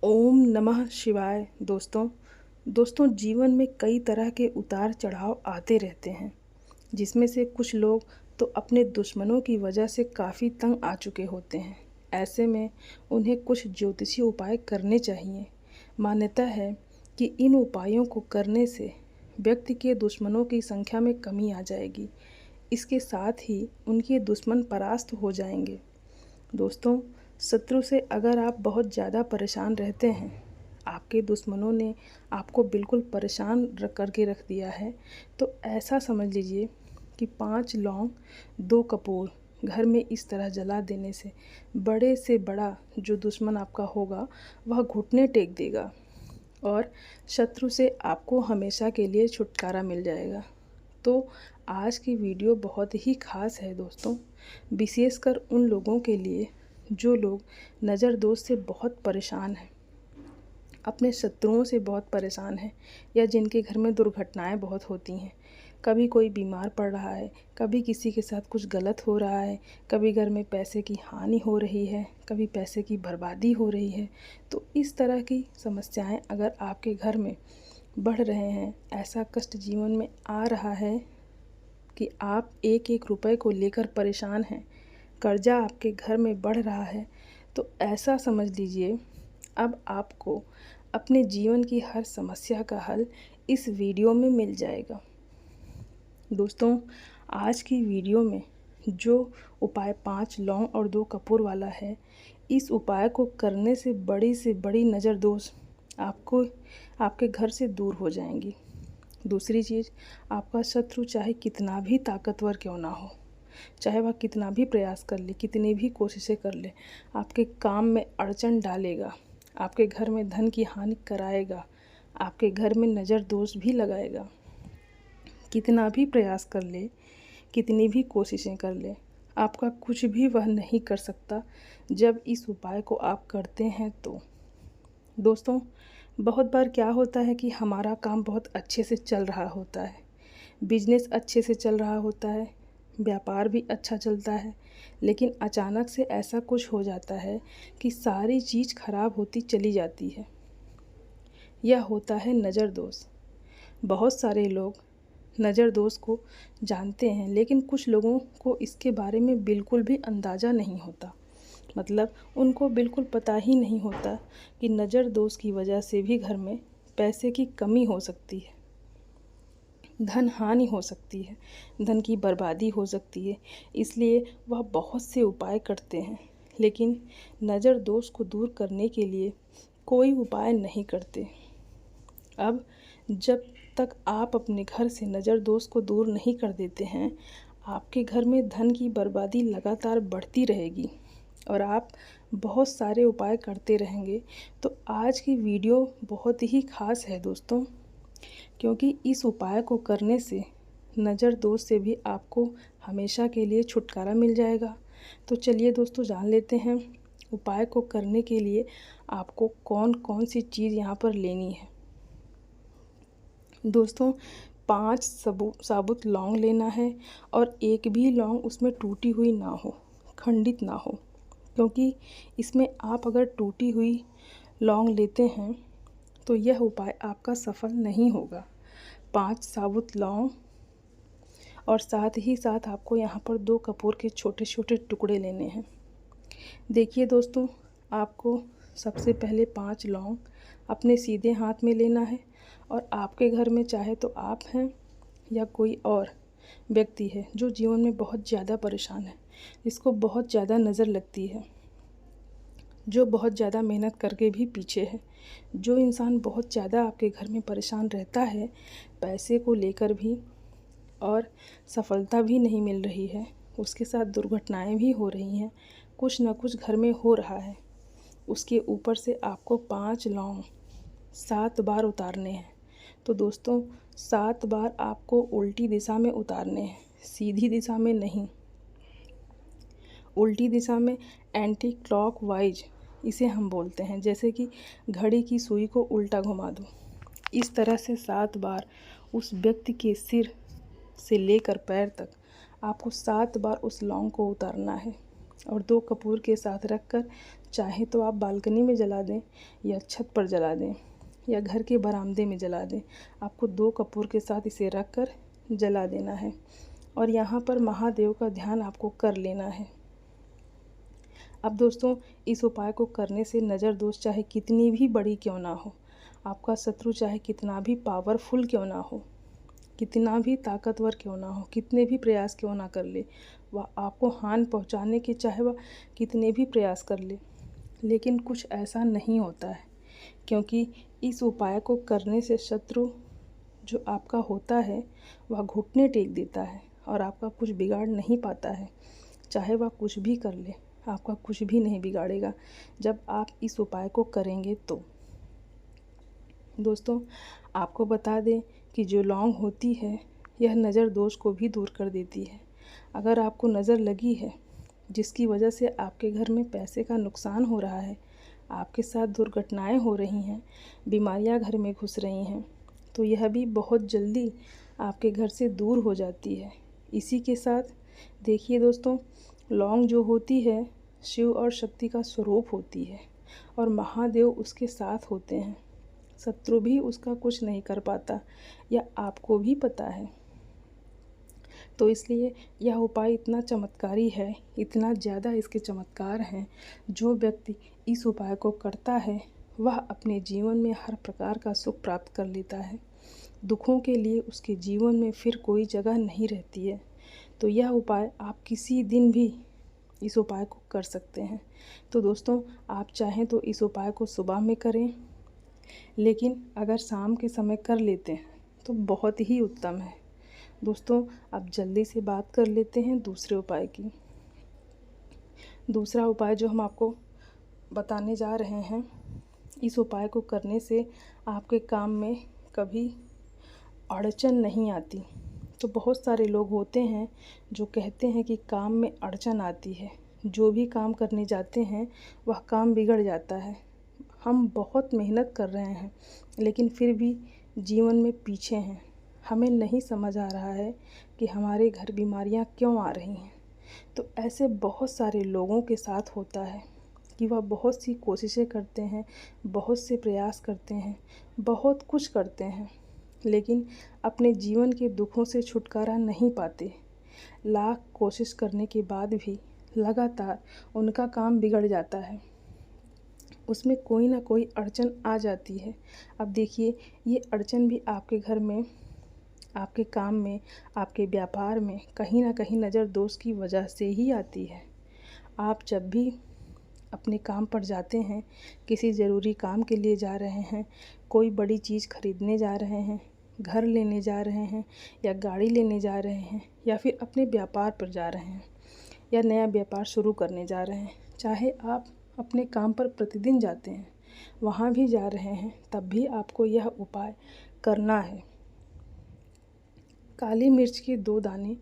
ओम नमः शिवाय। दोस्तों जीवन में कई तरह के उतार चढ़ाव आते रहते हैं, जिसमें से कुछ लोग तो अपने दुश्मनों की वजह से काफ़ी तंग आ चुके होते हैं। ऐसे में उन्हें कुछ ज्योतिषीय उपाय करने चाहिए। मान्यता है कि इन उपायों को करने से व्यक्ति के दुश्मनों की संख्या में कमी आ जाएगी। इसके साथ ही उनके दुश्मन परास्त हो जाएंगे। दोस्तों, शत्रु से अगर आप बहुत ज़्यादा परेशान रहते हैं, आपके दुश्मनों ने आपको बिल्कुल परेशान करके रख दिया है, तो ऐसा समझ लीजिए कि 5 लौंग 2 कपूर घर में इस तरह जला देने से बड़े से बड़ा जो दुश्मन आपका होगा वह घुटने टेक देगा और शत्रु से आपको हमेशा के लिए छुटकारा मिल जाएगा। तो आज की वीडियो बहुत ही ख़ास है दोस्तों, विशेषकर उन लोगों के लिए जो लोग नज़र दोष से बहुत परेशान हैं, अपने शत्रुओं से बहुत परेशान हैं, या जिनके घर में दुर्घटनाएं बहुत होती हैं। कभी कोई बीमार पड़ रहा है, कभी किसी के साथ कुछ गलत हो रहा है, कभी घर में पैसे की हानि हो रही है, कभी पैसे की बर्बादी हो रही है। तो इस तरह की समस्याएं अगर आपके घर में बढ़ रहे हैं, ऐसा कष्ट जीवन में आ रहा है कि आप एक एक रुपए को लेकर परेशान हैं, कर्जा आपके घर में बढ़ रहा है, तो ऐसा समझ लीजिए अब आपको अपने जीवन की हर समस्या का हल इस वीडियो में मिल जाएगा। दोस्तों, आज की वीडियो में जो उपाय 5 लौंग और 2 कपूर वाला है, इस उपाय को करने से बड़ी नज़र दोष आपको आपके घर से दूर हो जाएंगी। दूसरी चीज़, आपका शत्रु चाहे कितना भी ताकतवर क्यों ना हो, चाहे वह कितना भी प्रयास कर ले, कितनी भी कोशिशें कर ले, आपके काम में अड़चन डालेगा, आपके घर में धन की हानि कराएगा, आपके घर में नज़र दोष भी लगाएगा। कितना भी प्रयास कर ले, कितनी भी कोशिशें कर ले, आपका कुछ भी वह नहीं कर सकता जब इस उपाय को आप करते हैं। तो दोस्तों, बहुत बार क्या होता है कि हमारा काम बहुत अच्छे से चल रहा होता है, बिजनेस अच्छे से चल रहा होता है, व्यापार भी अच्छा चलता है, लेकिन अचानक से ऐसा कुछ हो जाता है कि सारी चीज़ खराब होती चली जाती है। यह होता है नज़र दोष। बहुत सारे लोग नज़र दोष को जानते हैं, लेकिन कुछ लोगों को इसके बारे में बिल्कुल भी अंदाज़ा नहीं होता। मतलब उनको बिल्कुल पता ही नहीं होता कि नज़र दोष की वजह से भी घर में पैसे की कमी हो सकती है, धन हानि हो सकती है, धन की बर्बादी हो सकती है। इसलिए वह बहुत से उपाय करते हैं, लेकिन नज़र दोष को दूर करने के लिए कोई उपाय नहीं करते। अब जब तक आप अपने घर से नज़र दोष को दूर नहीं कर देते हैं, आपके घर में धन की बर्बादी लगातार बढ़ती रहेगी और आप बहुत सारे उपाय करते रहेंगे। तो आज की वीडियो बहुत ही ख़ास है दोस्तों, क्योंकि इस उपाय को करने से नज़र दोष से भी आपको हमेशा के लिए छुटकारा मिल जाएगा। तो चलिए दोस्तों, जान लेते हैं उपाय को करने के लिए आपको कौन कौन सी चीज़ यहाँ पर लेनी है। दोस्तों, 5 साबुत लौंग लेना है और एक भी लौंग उसमें टूटी हुई ना हो, खंडित ना हो, क्योंकि इसमें आप अगर टूटी हुई लौंग लेते हैं तो यह उपाय आपका सफल नहीं होगा। 5 साबुत लौंग और साथ ही साथ आपको यहाँ पर 2 कपूर के छोटे छोटे टुकड़े लेने हैं। देखिए दोस्तों, आपको सबसे पहले 5 लौंग अपने सीधे हाथ में लेना है और आपके घर में चाहे तो आप हैं या कोई और व्यक्ति है जो जीवन में बहुत ज़्यादा परेशान है, जिसको बहुत ज़्यादा नज़र लगती है, जो बहुत ज़्यादा मेहनत करके भी पीछे है, जो इंसान बहुत ज़्यादा आपके घर में परेशान रहता है, पैसे को लेकर भी और सफलता भी नहीं मिल रही है, उसके साथ दुर्घटनाएं भी हो रही हैं, कुछ ना कुछ घर में हो रहा है, उसके ऊपर से आपको 5 लौंग 7 बार उतारने हैं। तो दोस्तों, 7 बार आपको उल्टी दिशा में उतारने हैं, सीधी दिशा में नहीं, उल्टी दिशा में, एंटी क्लॉकवाइज इसे हम बोलते हैं, जैसे कि घड़ी की सुई को उल्टा घुमा दो। इस तरह से 7 बार उस व्यक्ति के सिर से लेकर पैर तक आपको 7 बार उस लौंग को उतारना है। और 2 कपूर के साथ रखकर चाहे तो आप बालकनी में जला दें या छत पर जला दें या घर के बरामदे में जला दें। आपको 2 कपूर के साथ इसे रख कर जला देना है और यहाँ पर महादेव का ध्यान आपको कर लेना है। अब दोस्तों, इस उपाय को करने से नज़र दोष चाहे कितनी भी बड़ी क्यों ना हो, आपका शत्रु चाहे कितना भी पावरफुल क्यों ना हो, कितना भी ताकतवर क्यों ना हो, कितने भी प्रयास क्यों ना कर ले, वह आपको हानि पहुंचाने के चाहे वह कितने भी प्रयास कर ले, लेकिन कुछ ऐसा नहीं होता है। क्योंकि इस उपाय को करने से शत्रु जो आपका होता है वह घुटने टेक देता है और आपका कुछ बिगाड़ नहीं पाता है। चाहे वह कुछ भी कर ले, आपका कुछ भी नहीं बिगाड़ेगा जब आप इस उपाय को करेंगे तो। दोस्तों, आपको बता दें कि जो लौंग होती है यह नज़र दोष को भी दूर कर देती है। अगर आपको नज़र लगी है जिसकी वजह से आपके घर में पैसे का नुकसान हो रहा है, आपके साथ दुर्घटनाएं हो रही हैं, बीमारियां घर में घुस रही हैं, तो यह भी बहुत जल्दी आपके घर से दूर हो जाती है। इसी के साथ देखिए दोस्तों, लौंग जो होती है शिव और शक्ति का स्वरूप होती है और महादेव उसके साथ होते हैं। शत्रु भी उसका कुछ नहीं कर पाता, यह आपको भी पता है। तो इसलिए यह उपाय इतना चमत्कारी है, इतना ज़्यादा इसके चमत्कार हैं। जो व्यक्ति इस उपाय को करता है वह अपने जीवन में हर प्रकार का सुख प्राप्त कर लेता है। दुखों के लिए उसके जीवन में फिर कोई जगह नहीं रहती है। तो यह उपाय आप किसी दिन भी इस उपाय को कर सकते हैं। तो दोस्तों, आप चाहें तो इस उपाय को सुबह में करें, लेकिन अगर शाम के समय कर लेते हैं तो बहुत ही उत्तम है। दोस्तों, अब जल्दी से बात कर लेते हैं दूसरे उपाय की। दूसरा उपाय जो हम आपको बताने जा रहे हैं, इस उपाय को करने से आपके काम में कभी अड़चन नहीं आती। तो बहुत सारे लोग होते हैं जो कहते हैं कि काम में अड़चन आती है, जो भी काम करने जाते हैं वह काम बिगड़ जाता है। हम बहुत मेहनत कर रहे हैं लेकिन फिर भी जीवन में पीछे हैं। हमें नहीं समझ आ रहा है कि हमारे घर बीमारियां क्यों आ रही हैं। तो ऐसे बहुत सारे लोगों के साथ होता है कि वह बहुत सी कोशिशें करते हैं, बहुत से प्रयास करते हैं, बहुत कुछ करते हैं, लेकिन अपने जीवन के दुखों से छुटकारा नहीं पाते। लाख कोशिश करने के बाद भी लगातार उनका काम बिगड़ जाता है, उसमें कोई ना कोई अड़चन आ जाती है। अब देखिए, ये अड़चन भी आपके घर में, आपके काम में, आपके व्यापार में कहीं ना कहीं नज़र दोष की वजह से ही आती है। आप जब भी अपने काम पर जाते हैं, किसी ज़रूरी काम के लिए जा रहे हैं, कोई बड़ी चीज़ खरीदने जा रहे हैं, घर लेने जा रहे हैं या गाड़ी लेने जा रहे हैं या फिर अपने व्यापार पर जा रहे हैं या नया व्यापार शुरू करने जा रहे हैं, चाहे आप अपने काम पर प्रतिदिन जाते हैं, वहाँ भी जा रहे हैं, तब भी आपको यह उपाय करना है। काली मिर्च के 2 दाने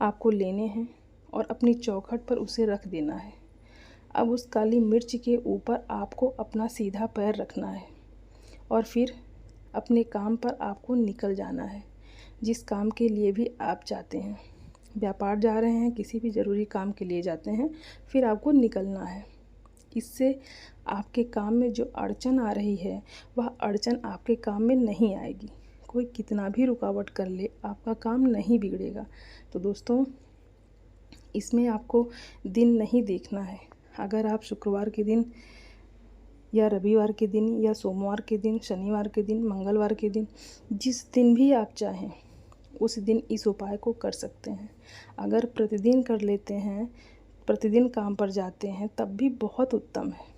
आपको लेने हैं और अपनी चौखट पर उसे रख देना है। अब उस काली मिर्च के ऊपर आपको अपना सीधा पैर रखना है और फिर अपने काम पर आपको निकल जाना है। जिस काम के लिए भी आप जाते हैं, व्यापार जा रहे हैं, किसी भी ज़रूरी काम के लिए जाते हैं, फिर आपको निकलना है। इससे आपके काम में जो अड़चन आ रही है वह अड़चन आपके काम में नहीं आएगी। कोई कितना भी रुकावट कर ले, आपका काम नहीं बिगड़ेगा। तो दोस्तों, इसमें आपको दिन नहीं देखना है। अगर आप शुक्रवार के दिन या रविवार के दिन या सोमवार के दिन, शनिवार के दिन, मंगलवार के दिन, जिस दिन भी आप चाहें उस दिन इस उपाय को कर सकते हैं। अगर प्रतिदिन कर लेते हैं, प्रतिदिन काम पर जाते हैं, तब भी बहुत उत्तम है।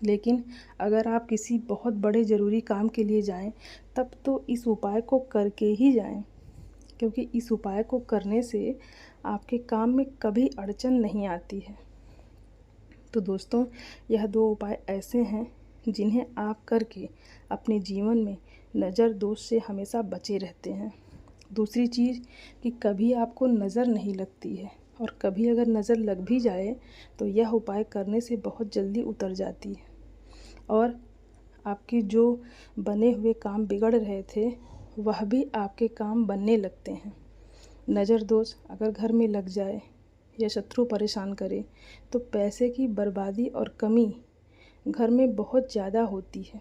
लेकिन अगर आप किसी बहुत बड़े ज़रूरी काम के लिए जाएं, तब तो इस उपाय को करके ही जाएं, क्योंकि इस उपाय को करने से आपके काम में कभी अड़चन नहीं आती है। तो दोस्तों, यह 2 उपाय ऐसे हैं जिन्हें आप करके अपने जीवन में नज़र दोष से हमेशा बचे रहते हैं। दूसरी चीज़ कि कभी आपको नज़र नहीं लगती है, और कभी अगर नज़र लग भी जाए तो यह उपाय करने से बहुत जल्दी उतर जाती है और आपके जो बने हुए काम बिगड़ रहे थे वह भी आपके काम बनने लगते हैं। नज़र दोष अगर घर में लग जाए या शत्रु परेशान करे तो पैसे की बर्बादी और कमी घर में बहुत ज़्यादा होती है।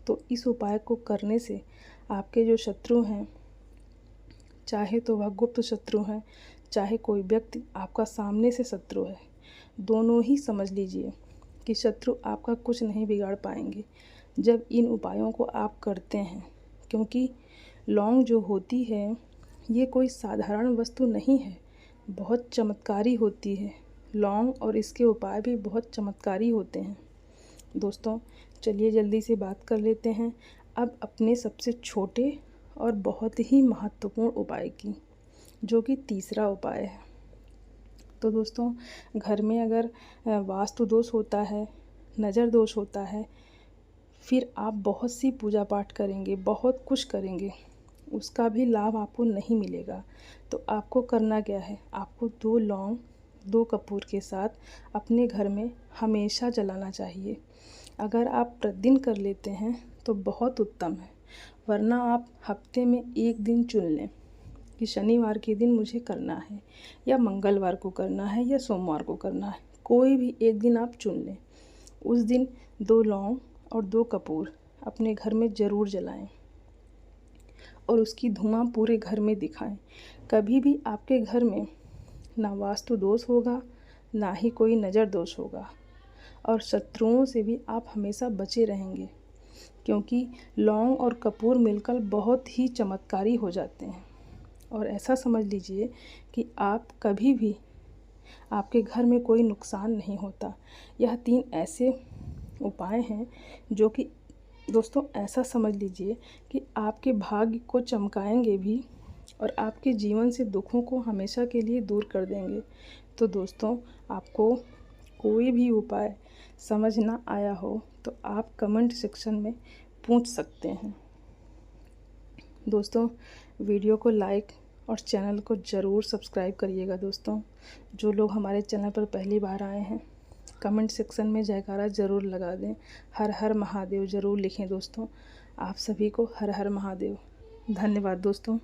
तो इस उपाय को करने से आपके जो शत्रु हैं, चाहे तो वह गुप्त शत्रु हैं, चाहे कोई व्यक्ति आपका सामने से शत्रु है, दोनों ही समझ लीजिए कि शत्रु आपका कुछ नहीं बिगाड़ पाएंगे जब इन उपायों को आप करते हैं। क्योंकि लौंग जो होती है ये कोई साधारण वस्तु नहीं है, बहुत चमत्कारी होती है। लौंग और इसके उपाय भी बहुत चमत्कारी होते हैं। दोस्तों चलिए जल्दी से बात कर लेते हैं अब अपने सबसे छोटे और बहुत ही महत्वपूर्ण उपाय की, जो कि तीसरा उपाय है। तो दोस्तों घर में अगर वास्तु दोष होता है, नज़र दोष होता है, फिर आप बहुत सी पूजा पाठ करेंगे, बहुत कुछ करेंगे, उसका भी लाभ आपको नहीं मिलेगा। तो आपको करना क्या है, आपको 2 लौंग 2 कपूर के साथ अपने घर में हमेशा जलाना चाहिए। अगर आप प्रतिदिन कर लेते हैं तो बहुत उत्तम है, वरना आप हफ्ते में एक दिन चुन लें कि शनिवार के दिन मुझे करना है, या मंगलवार को करना है, या सोमवार को करना है। कोई भी एक दिन आप चुन लें। उस दिन 2 लौंग और 2 कपूर अपने घर में ज़रूर जलाएं और उसकी धुआं पूरे घर में दिखाएं। कभी भी आपके घर में ना वास्तु दोष होगा, ना ही कोई नज़र दोष होगा, और शत्रुओं से भी आप हमेशा बचे रहेंगे। क्योंकि लौंग और कपूर मिलकर बहुत ही चमत्कारी हो जाते हैं। और ऐसा समझ लीजिए कि आप कभी भी आपके घर में कोई नुकसान नहीं होता। यह 3 ऐसे उपाय हैं जो कि दोस्तों ऐसा समझ लीजिए कि आपके भाग्य को चमकाएंगे भी और आपके जीवन से दुखों को हमेशा के लिए दूर कर देंगे। तो दोस्तों आपको कोई भी उपाय समझ ना आया हो तो आप कमेंट सेक्शन में पूछ सकते हैं। दोस्तों वीडियो को लाइक और चैनल को ज़रूर सब्सक्राइब करिएगा। दोस्तों जो लोग हमारे चैनल पर पहली बार आए हैं, कमेंट सेक्शन में जयकारा ज़रूर लगा दें, हर हर महादेव ज़रूर लिखें। दोस्तों आप सभी को हर हर महादेव। धन्यवाद दोस्तों।